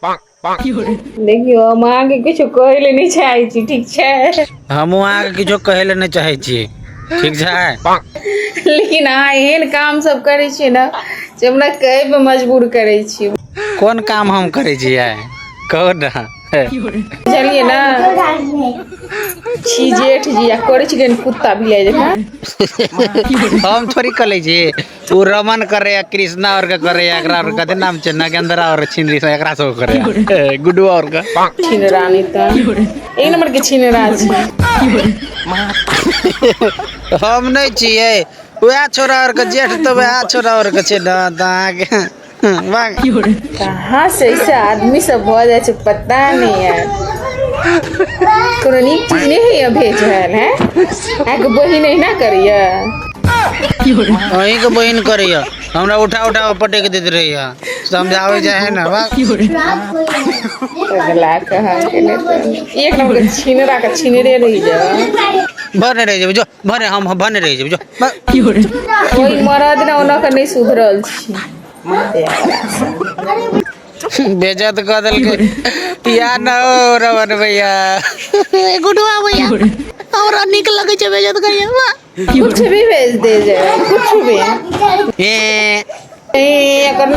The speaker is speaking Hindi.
देखियो हम आगे कुछ कहले नहीं चाहे छी, ठीक है हम आगे किछो कहे ले नहीं चाहे छी, ठीक है लेकिन हाँ एहन काम सब करे छी ना जे हमरा कहे पे मजबूर करे छी। कौन काम हम करे छी है कहो ना चलिए ना छी जेठ जी या करे छी कुत्ता भी ले जा हम थोड़ी कले छी उ रमन करे कृष्णा और का करे एकरा और कते नाम छै नागेंद्रा और छिंदरी से एकरा सब करे गुड्डू और का छीन रानी त एक नंबर के छीन राज हम नहीं छिए वह छोरा और का जेठ तो वह छोरा और का छै दा के कहाँ से ऐसे आदमी सब हो जाए छै पता नहीं यार। कोनो नीक चीज नहीं है भेज है आके बही नहीं ना करिए वही के बहन करिए हमरा उठा उठा पटेक देते रहिए समझावे जाए ना अगला कहा के ने तो एक नंबर के छीनरा का छीनरे रही जा भरने रह जेबे जो भरने हम भरने रह जेबे जो कोई मरद ना ओना के नहीं सुधरल छी बेइज्जत कर दल के या ना हो रवन भैया गुडवा भैया और निक लगे छै बेइज्जत करिए वाह कुछ भी भेज दे जाए कुछ भी ए करने